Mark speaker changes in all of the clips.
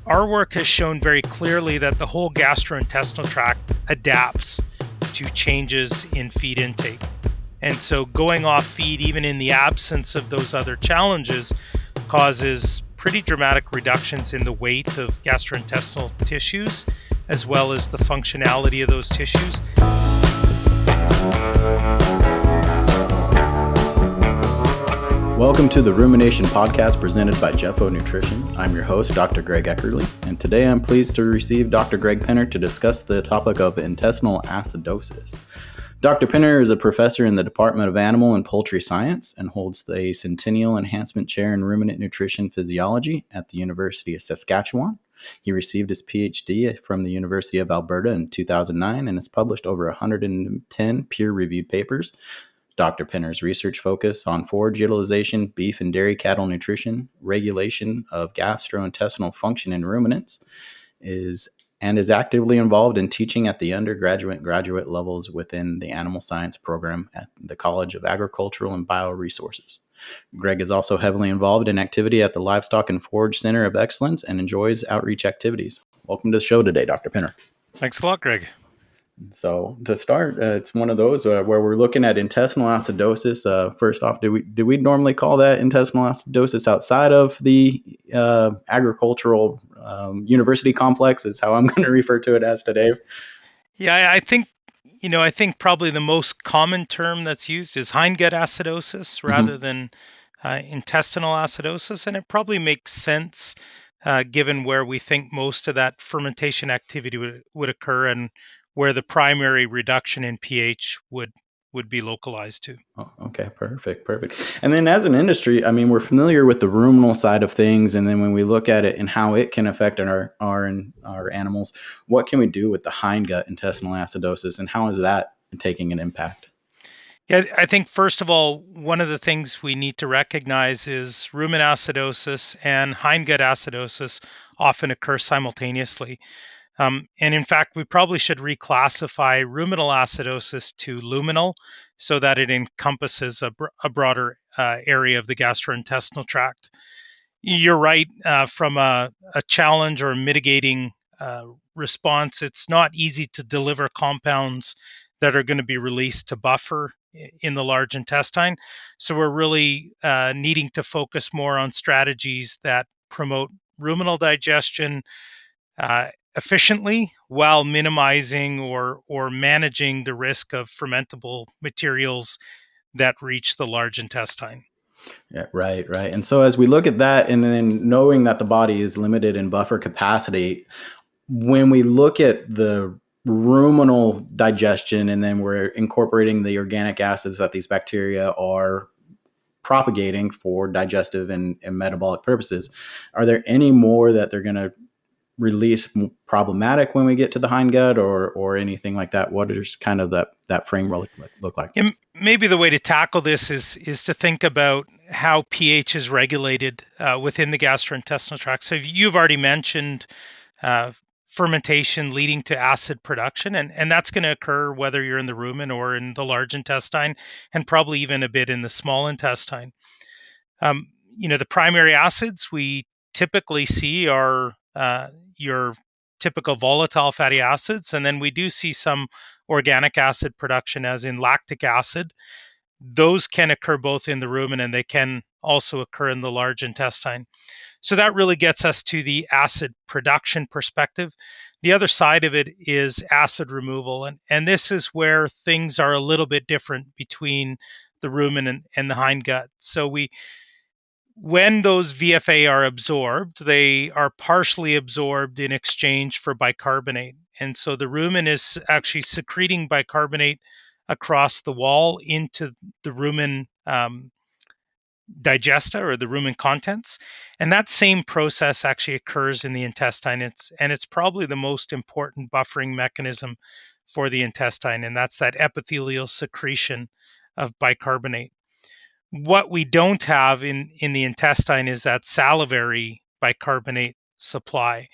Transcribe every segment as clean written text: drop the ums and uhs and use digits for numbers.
Speaker 1: Our work has shown very clearly that the whole gastrointestinal tract adapts to changes in feed intake. And so going off feed, even in the absence of those other challenges, causes pretty dramatic reductions in the weight of gastrointestinal tissues, as well as the functionality of those tissues.
Speaker 2: Welcome to the Rumination Podcast presented by Jefo Nutrition. I'm your host, Dr. Greg Eckerle, and today I'm pleased to receive Dr. Greg Penner to discuss the topic of intestinal acidosis. Dr. Penner is a professor in the Department of Animal and Poultry Science and holds the Centennial Enhancement Chair in Ruminant Nutrition Physiology at the University of Saskatchewan. He received his PhD from the University of Alberta in 2009 and has published over 110 peer-reviewed papers. Dr. Penner's research focus on forage utilization, beef and dairy cattle nutrition, regulation of gastrointestinal function in ruminants, is actively involved in teaching at the undergraduate and graduate levels within the animal science program at the College of Agricultural and Bioresources. Greg is also heavily involved in activity at the Livestock and Forage Center of Excellence and enjoys outreach activities. Welcome to the show today, Dr. Penner.
Speaker 1: Thanks a lot, Greg.
Speaker 2: So to start, it's one of those where we're looking at intestinal acidosis. First off, do we normally call that intestinal acidosis outside of the agricultural university complex? Is how I'm going to refer to it as today.
Speaker 1: Yeah, I think probably the most common term that's used is hindgut acidosis rather than intestinal acidosis, and it probably makes sense given where we think most of that fermentation activity would occur and where the primary reduction in pH would be localized to.
Speaker 2: Oh, okay, perfect. And then as an industry, I mean, we're familiar with the ruminal side of things, and then when we look at it and how it can affect our animals, what can we do with the hindgut intestinal acidosis, and how is that taking an impact?
Speaker 1: Yeah, I think first of all, one of the things we need to recognize is rumen acidosis and hindgut acidosis often occur simultaneously. And in fact, we probably should reclassify ruminal acidosis to lumenal so that it encompasses a broader area of the gastrointestinal tract. You're right, from a challenge or mitigating response, it's not easy to deliver compounds that are going to be released to buffer in the large intestine. So we're really needing to focus more on strategies that promote ruminal digestion efficiently while minimizing or managing the risk of fermentable materials that reach the large intestine.
Speaker 2: Yeah, right. And so as we look at that, and then knowing that the body is limited in buffer capacity, when we look at the ruminal digestion, and then we're incorporating the organic acids that these bacteria are propagating for digestive and metabolic purposes, are there any more that they're going to release problematic when we get to the hindgut or anything like that? What does kind of that framework look like?
Speaker 1: And maybe the way to tackle this is to think about how pH is regulated within the gastrointestinal tract. So you've already mentioned fermentation leading to acid production, and that's going to occur whether you're in the rumen or in the large intestine, and probably even a bit in the small intestine. The primary acids we typically see are your typical volatile fatty acids, and then we do see some organic acid production, as in lactic acid. Those can occur both in the rumen and they can also occur in the large intestine. So that really gets us to the acid production perspective. The other side of it is acid removal, and this is where things are a little bit different between the rumen and the hindgut. So when those VFA are absorbed, they are partially absorbed in exchange for bicarbonate. And so the rumen is actually secreting bicarbonate across the wall into the rumen digesta, or the rumen contents. And that same process actually occurs in the intestine. It's probably the most important buffering mechanism for the intestine, and that's that epithelial secretion of bicarbonate. What we don't have in the intestine is that salivary bicarbonate supply,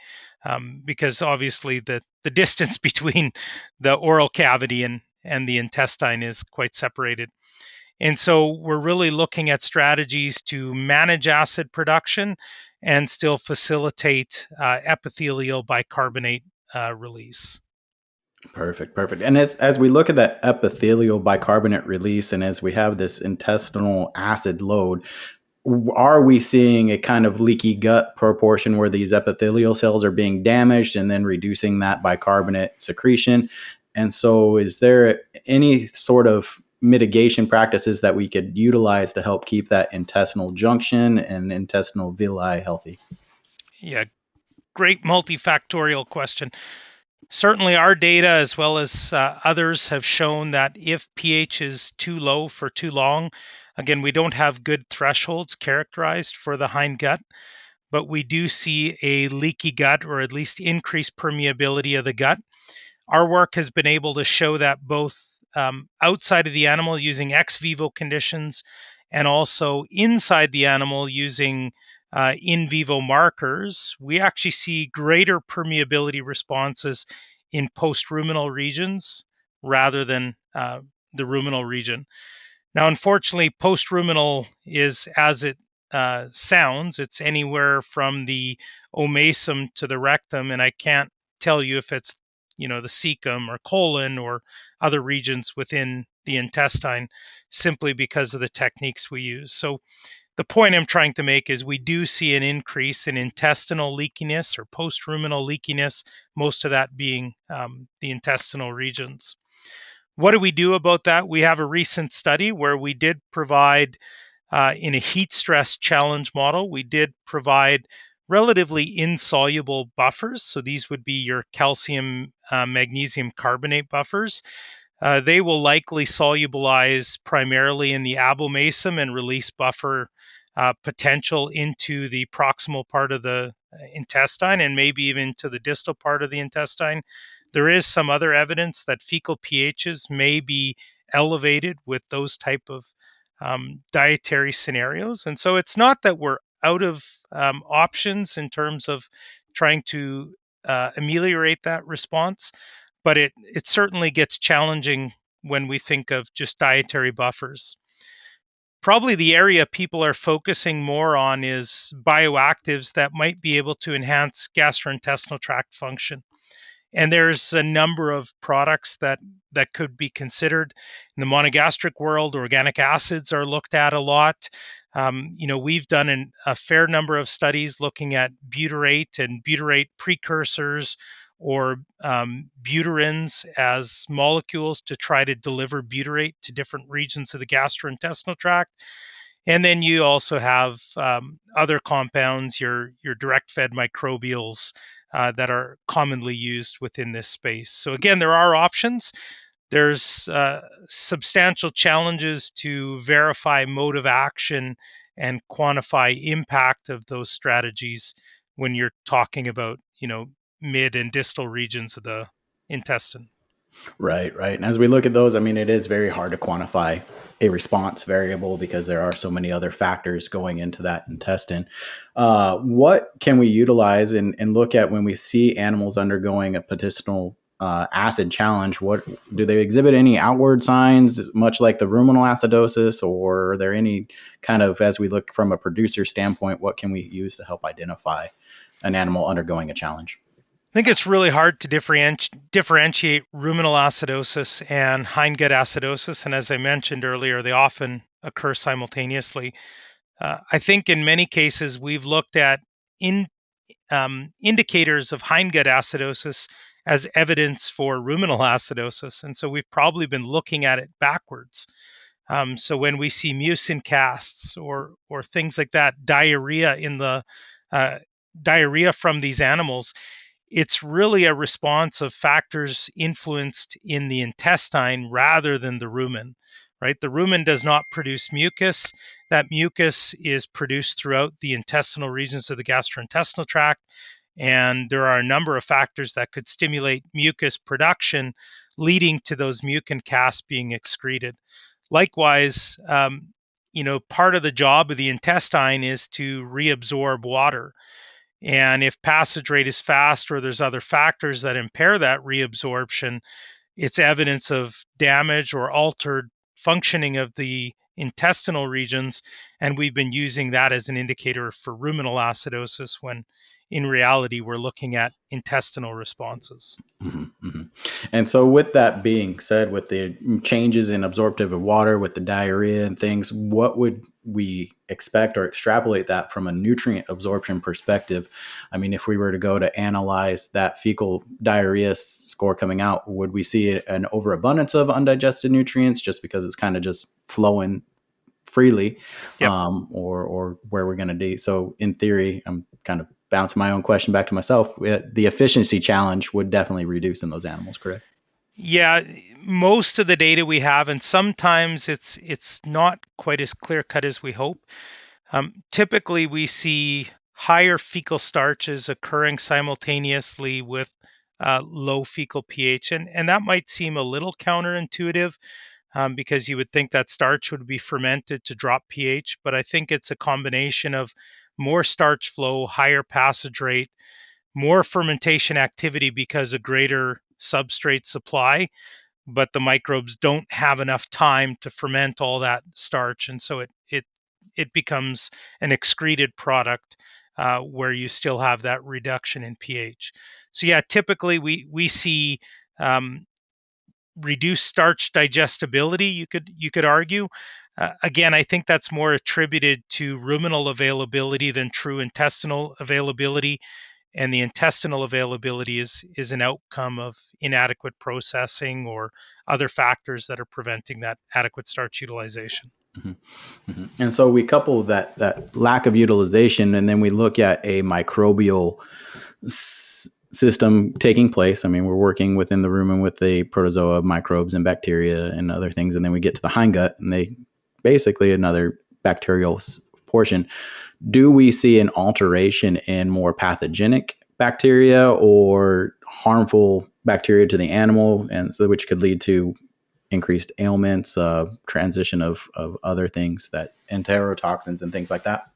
Speaker 1: because obviously the distance between the oral cavity and the intestine is quite separated. And so we're really looking at strategies to manage acid production and still facilitate epithelial bicarbonate release.
Speaker 2: Perfect, perfect. And as we look at that epithelial bicarbonate release, and as we have this intestinal acid load, are we seeing a kind of leaky gut proportion where these epithelial cells are being damaged and then reducing that bicarbonate secretion? And so, is there any sort of mitigation practices that we could utilize to help keep that intestinal junction and intestinal villi healthy?
Speaker 1: Yeah, great multifactorial question. Certainly, our data, as well as others, have shown that if pH is too low for too long, again, we don't have good thresholds characterized for the hindgut, but we do see a leaky gut, or at least increased permeability of the gut. Our work has been able to show that both outside of the animal using ex vivo conditions, and also inside the animal using in vivo markers, we actually see greater permeability responses in post-ruminal regions rather than the ruminal region. Now, unfortunately, post-ruminal is as it sounds. It's anywhere from the omasum to the rectum, and I can't tell you if it's the cecum or colon or other regions within the intestine, simply because of the techniques we use. So the point I'm trying to make is we do see an increase in intestinal leakiness or post-ruminal leakiness, most of that being the intestinal regions. What do we do about that? We have a recent study where we did provide, in a heat stress challenge model, we did provide relatively insoluble buffers. So these would be your calcium, magnesium carbonate buffers. They will likely solubilize primarily in the abomasum and release buffer potential into the proximal part of the intestine, and maybe even to the distal part of the intestine. There is some other evidence that fecal pHs may be elevated with those type of dietary scenarios. And so it's not that we're out of options in terms of trying to ameliorate that response, but it certainly gets challenging when we think of just dietary buffers. Probably the area people are focusing more on is bioactives that might be able to enhance gastrointestinal tract function. And there's a number of products that could be considered in the monogastric world. Organic acids are looked at a lot. We've done a fair number of studies looking at butyrate and butyrate precursors, or butyrins as molecules to try to deliver butyrate to different regions of the gastrointestinal tract. And then you also have other compounds, your direct fed microbials, that are commonly used within this space. So again, there are options. There's substantial challenges to verify mode of action and quantify impact of those strategies when you're talking about, mid and distal regions of the intestine.
Speaker 2: Right, right. And as we look at those, I mean, it is very hard to quantify a response variable because there are so many other factors going into that intestine. What can we utilize and look at when we see animals undergoing a intestinal acid challenge? What do they exhibit any outward signs, much like the ruminal acidosis, or are there any kind of, as we look from a producer standpoint, what can we use to help identify an animal undergoing a challenge?
Speaker 1: I think it's really hard to differentiate ruminal acidosis and hindgut acidosis. And as I mentioned earlier, they often occur simultaneously. I think in many cases, we've looked at indicators of hindgut acidosis as evidence for ruminal acidosis. And so we've probably been looking at it backwards. So when we see mucin casts or things like that, uh, diarrhea from these animals, it's really a response of factors influenced in the intestine rather than the rumen, right? The rumen does not produce mucus. That mucus is produced throughout the intestinal regions of the gastrointestinal tract. And there are a number of factors that could stimulate mucus production, leading to those mucin casts being excreted. Likewise, part of the job of the intestine is to reabsorb water. And if passage rate is fast or there's other factors that impair that reabsorption, it's evidence of damage or altered functioning of the intestinal regions, and we've been using that as an indicator for ruminal acidosis when in reality we're looking at intestinal responses.
Speaker 2: Mm-hmm, mm-hmm. And so, with that being said, with the changes in absorptive of water, with the diarrhea and things, what would we expect or extrapolate that from a nutrient absorption perspective? I mean, if we were to go to analyze that fecal diarrhea score coming out, would we see an overabundance of undigested nutrients just because it's kind of just flowing freely,
Speaker 1: Yep.
Speaker 2: or where we're going to be? So, in theory, I'm kind of bounce my own question back to myself. The efficiency challenge would definitely reduce in those animals, correct?
Speaker 1: Yeah, most of the data we have, and sometimes it's not quite as clear cut as we hope. Typically, we see higher fecal starches occurring simultaneously with low fecal pH, and that might seem a little counterintuitive, because you would think that starch would be fermented to drop pH, but I think it's a combination of more starch flow, higher passage rate, more fermentation activity because of greater substrate supply, but the microbes don't have enough time to ferment all that starch, and so it becomes an excreted product, where you still have that reduction in pH. So yeah, typically we see um, reduced starch digestibility. You could argue. Again, I think that's more attributed to ruminal availability than true intestinal availability, and the intestinal availability is an outcome of inadequate processing or other factors that are preventing that adequate starch utilization.
Speaker 2: Mm-hmm. Mm-hmm. And so we couple that lack of utilization, and then we look at a microbial system taking place. I mean, we're working within the rumen with the protozoa, microbes, and bacteria and other things, and then we get to the hindgut, and they basically another bacterial portion. Do we see an alteration in more pathogenic bacteria or harmful bacteria to the animal, and so which could lead to increased ailments, transition of other things that enterotoxins and things like that?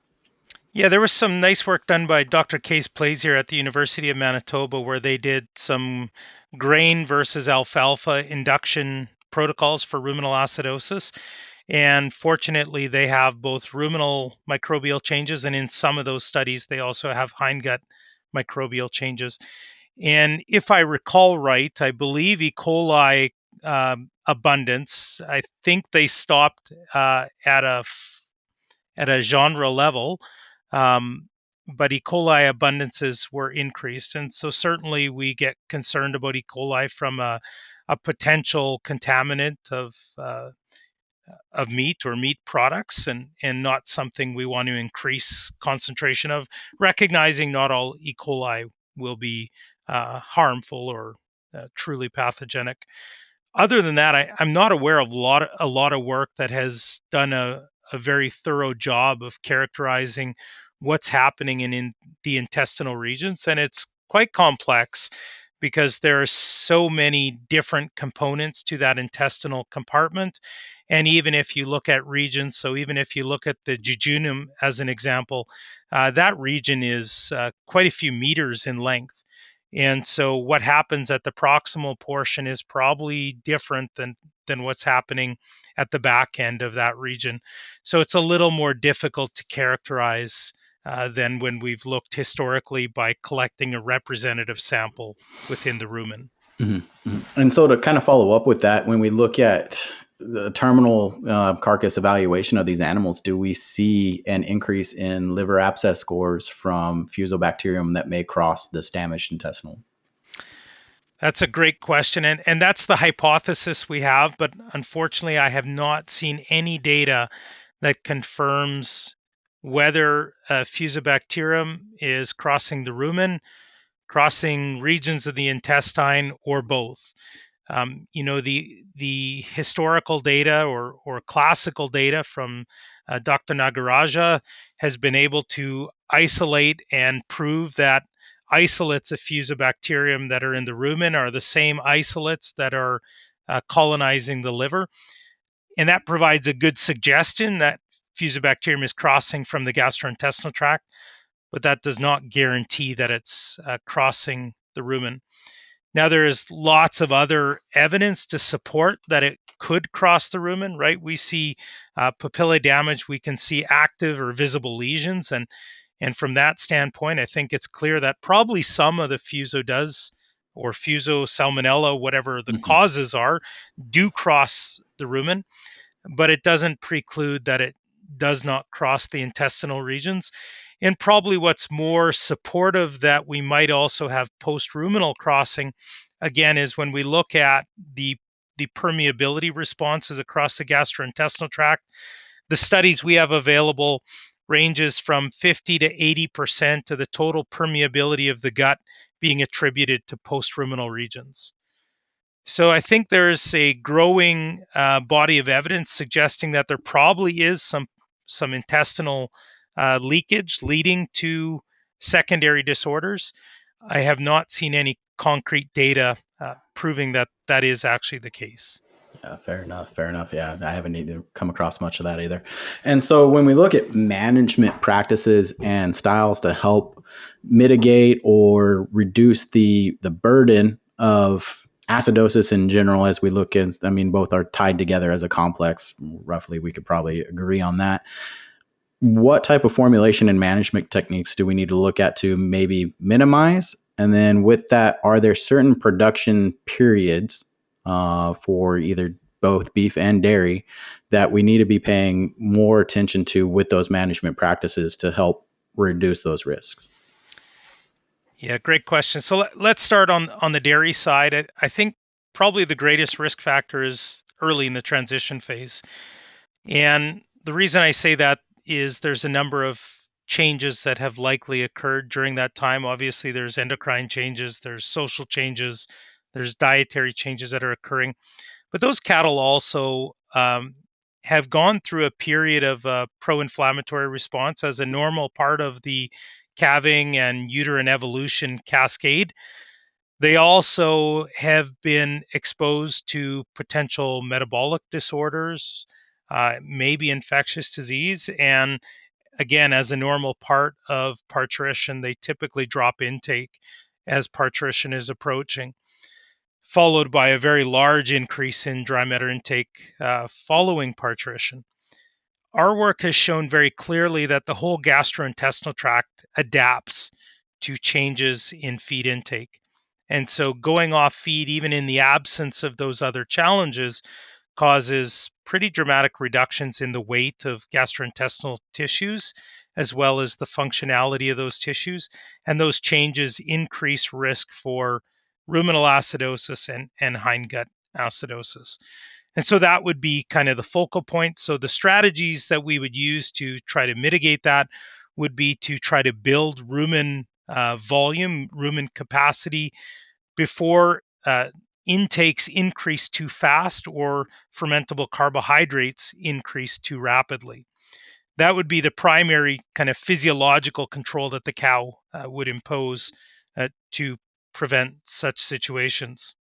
Speaker 1: Yeah, there was some nice work done by Dr. Case Plaisier at the University of Manitoba where they did some grain versus alfalfa induction protocols for ruminal acidosis. And fortunately, they have both ruminal microbial changes, and in some of those studies, they also have hindgut microbial changes. And if I recall right, I believe E. coli abundance, I think they stopped at a genre level, um, but E. coli abundances were increased. And so certainly we get concerned about E. coli from a potential contaminant of meat or meat products, and not something we want to increase concentration of, recognizing not all E. coli will be harmful or truly pathogenic. Other than that, I'm not aware of a lot of work that has done a very thorough job of characterizing what's happening in the intestinal regions, and it's quite complex because there are so many different components to that intestinal compartment. And even if you look at regions, so even if you look at the jejunum as an example, that region is quite a few meters in length. And so what happens at the proximal portion is probably different than what's happening at the back end of that region. So it's a little more difficult to characterize than when we've looked historically by collecting a representative sample within the rumen.
Speaker 2: Mm-hmm. Mm-hmm. And so to kind of follow up with that, when we look at the terminal carcass evaluation of these animals, do we see an increase in liver abscess scores from fusobacterium that may cross this damaged intestinal?
Speaker 1: That's a great question. And that's the hypothesis we have. But unfortunately, I have not seen any data that confirms whether Fusobacterium is crossing the rumen, crossing regions of the intestine, or both. The historical data or classical data from Dr. Nagaraja has been able to isolate and prove that isolates of Fusobacterium that are in the rumen are the same isolates that are colonizing the liver, and that provides a good suggestion that Fusobacterium is crossing from the gastrointestinal tract, but that does not guarantee that it's crossing the rumen. Now, there is lots of other evidence to support that it could cross the rumen, right? We see papillae damage, we can see active or visible lesions, and from that standpoint, I think it's clear that probably some of the fuso does, or fuso, salmonella, whatever the
Speaker 2: Hmm.
Speaker 1: causes are, do cross the rumen, but it doesn't preclude that it does not cross the intestinal regions. And probably what's more supportive that we might also have post-ruminal crossing, again, is when we look at the permeability responses across the gastrointestinal tract. The studies we have available ranges from 50 to 80% of the total permeability of the gut being attributed to post-ruminal regions. So I think there's a growing body of evidence suggesting that there probably is some intestinal leakage leading to secondary disorders. I have not seen any concrete data proving that that is actually the case.
Speaker 2: Yeah, fair enough. Fair enough. Yeah, I haven't either come across much of that either. And so when we look at management practices and styles to help mitigate or reduce the burden of acidosis in general, as we look in, I mean, both are tied together as a complex. Roughly, we could probably agree on that. What type of formulation and management techniques do we need to look at to maybe minimize? And then with that, are there certain production periods for either both beef and dairy that we need to be paying more attention to with those management practices to help reduce those risks?
Speaker 1: Yeah, great question. So let's start on the dairy side. I think probably the greatest risk factor is early in the transition phase. And the reason I say that is there's a number of changes that have likely occurred during that time. Obviously, there's endocrine changes, there's social changes, there's dietary changes that are occurring. But those cattle also have gone through a period of pro-inflammatory response as a normal part of the calving and uterine evolution cascade. They also have been exposed to potential metabolic disorders, maybe infectious disease, and again, as a normal part of parturition, they typically drop intake as parturition is approaching, followed by a very large increase in dry matter intake following parturition. Our work has shown very clearly that the whole gastrointestinal tract adapts to changes in feed intake. And so going off feed, even in the absence of those other challenges, causes pretty dramatic reductions in the weight of gastrointestinal tissues, as well as the functionality of those tissues. And those changes increase risk for ruminal acidosis and hindgut acidosis. And so that would be kind of the focal point. So the strategies that we would use to try to mitigate that would be to try to build rumen volume, rumen capacity before intakes increase too fast or fermentable carbohydrates increase too rapidly. That would be the primary kind of physiological control that the cow would impose to prevent such situations.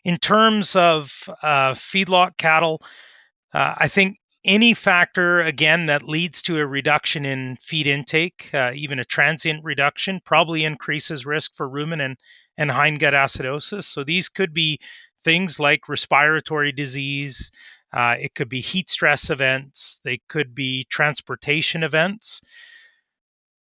Speaker 1: In terms of feedlot cattle, I think any factor, again, that leads to a reduction in feed intake, even a transient reduction, probably increases risk for rumen and hindgut acidosis. So these could be things like respiratory disease. It could be heat stress events. They could be transportation events.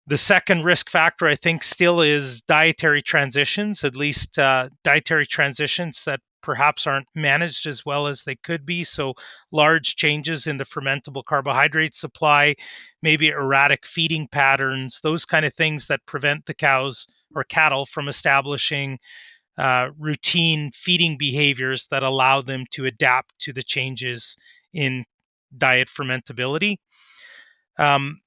Speaker 1: The second risk factor, I think, still is dietary transitions, at least dietary transitions that perhaps aren't managed as well as they could be. So, large changes in the fermentable carbohydrate supply, maybe erratic feeding patterns, those kind of things that prevent the cows or cattle from establishing routine feeding behaviors that allow them to adapt to the changes in diet fermentability. Um,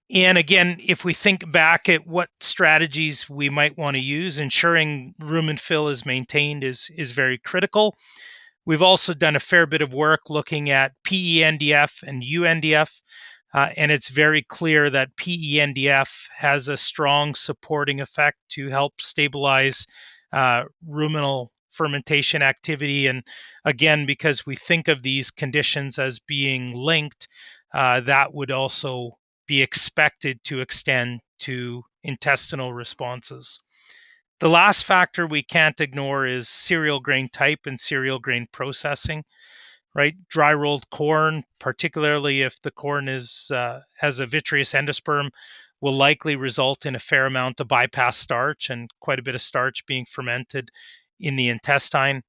Speaker 1: And again, if we think back at what strategies we might want to use, ensuring rumen fill is maintained is very critical. We've also done a fair bit of work looking at PENDF and UNDF, and it's very clear that PENDF has a strong supporting effect to help stabilize ruminal fermentation activity. And again, because we think of these conditions as being linked, that would also be expected to extend to intestinal responses. The last factor we can't ignore is cereal grain type and cereal grain processing, right? Dry rolled corn, particularly if the corn has a vitreous endosperm, will likely result in a fair amount of bypass starch and quite a bit of starch being fermented in the intestine.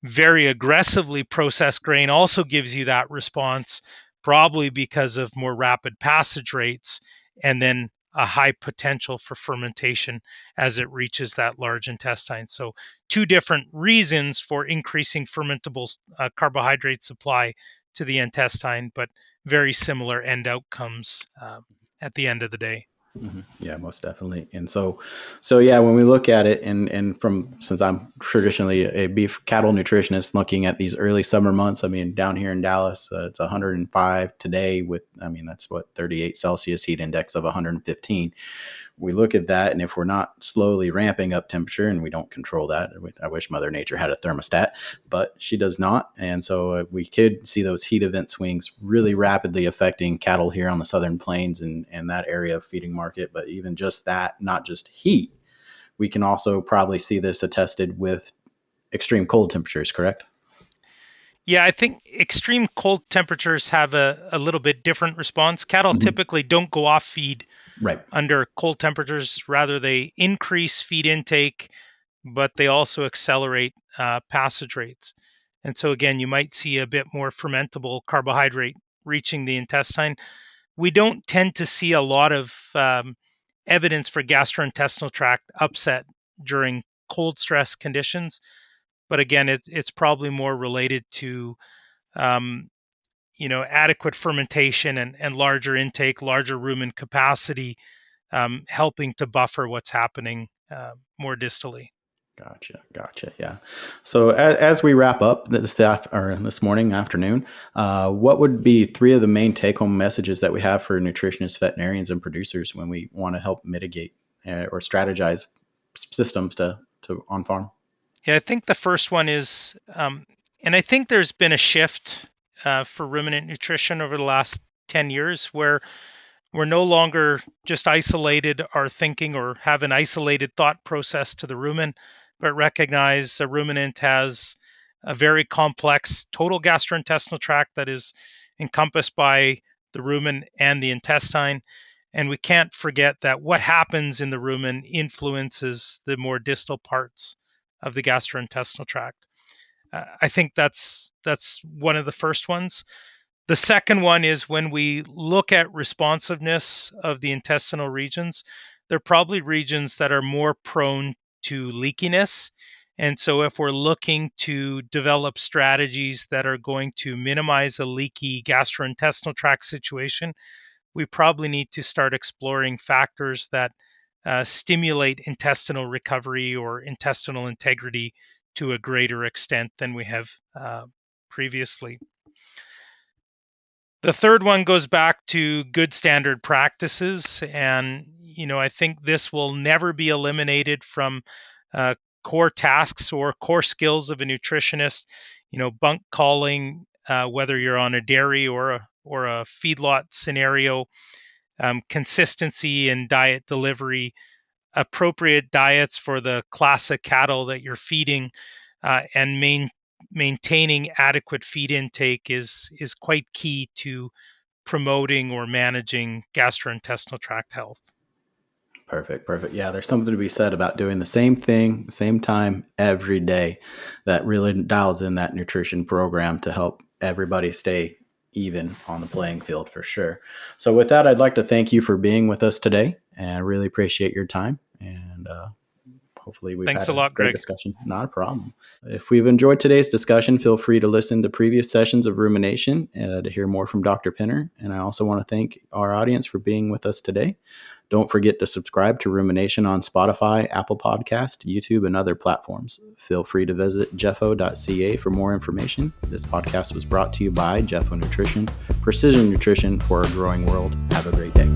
Speaker 1: Very aggressively processed grain also gives you that response, probably because of more rapid passage rates and then a high potential for fermentation as it reaches that large intestine. So, two different reasons for increasing fermentable carbohydrate supply to the intestine, but very similar end outcomes at the end of the day.
Speaker 2: Mm-hmm. Yeah, most definitely. And so yeah, when we look at it, and from since I'm traditionally a beef cattle nutritionist, looking at these early summer months, I mean, down here in Dallas, it's 105 today with, I mean, that's what 38 Celsius heat index of 115. We look at that, and if we're not slowly ramping up temperature, and we don't control that, I wish Mother Nature had a thermostat, but she does not. And so we could see those heat event swings really rapidly affecting cattle here on the southern plains and that area of feeding market. But even just that, not just heat, we can also probably see this attested with extreme cold temperatures, correct?
Speaker 1: Yeah, I think extreme cold temperatures have a little bit different response. Cattle
Speaker 2: Mm-hmm.
Speaker 1: typically don't go off feed
Speaker 2: Right.
Speaker 1: under cold temperatures. Rather, they increase feed intake, but they also accelerate passage rates. And so, again, you might see a bit more fermentable carbohydrate reaching the intestine. We don't tend to see a lot of evidence for gastrointestinal tract upset during cold stress conditions. But again, it's probably more related to um, adequate fermentation and larger intake, larger rumen capacity, helping to buffer what's happening more distally.
Speaker 2: Gotcha. Yeah. So as we wrap up this morning, afternoon, what would be three of the main take-home messages that we have for nutritionists, veterinarians, and producers when we want to help mitigate or strategize systems to on farm?
Speaker 1: Yeah, I think the first one is, and I think there's been a shift for ruminant nutrition over the last 10 years where we're no longer just isolated our thinking or have an isolated thought process to the rumen, but recognize a ruminant has a very complex total gastrointestinal tract that is encompassed by the rumen and the intestine. And we can't forget that what happens in the rumen influences the more distal parts of the gastrointestinal tract. I think that's one of the first ones. The second one is when we look at responsiveness of the intestinal regions, they're probably regions that are more prone to leakiness. And so, if we're looking to develop strategies that are going to minimize a leaky gastrointestinal tract situation, we probably need to start exploring factors that stimulate intestinal recovery or intestinal integrity to a greater extent than we have previously. The third one goes back to good standard practices. And, I think this will never be eliminated from core tasks or core skills of a nutritionist. Bunk calling, whether you're on a dairy or a feedlot scenario, consistency in diet delivery, appropriate diets for the class of cattle that you're feeding, and maintaining adequate feed intake is quite key to promoting or managing gastrointestinal tract health.
Speaker 2: Perfect. Yeah, there's something to be said about doing the same thing, same time every day. That really dials in that nutrition program to help everybody stay even on the playing field for sure. So with that, I'd like to thank you for being with us today, and I really appreciate your time. And hopefully we've
Speaker 1: Thanks
Speaker 2: had
Speaker 1: a
Speaker 2: a
Speaker 1: lot,
Speaker 2: great
Speaker 1: Greg.
Speaker 2: discussion. Not a problem. If we've enjoyed today's discussion, feel free to listen to previous sessions of Rumination to hear more from Dr. Pinner. And I also want to thank our audience for being with us today. Don't forget to subscribe to Rumination on Spotify, Apple Podcast, YouTube, and other platforms. Feel free to visit jefo.ca for more information. This podcast was brought to you by Jefo Nutrition, precision nutrition for a growing world. Have a great day.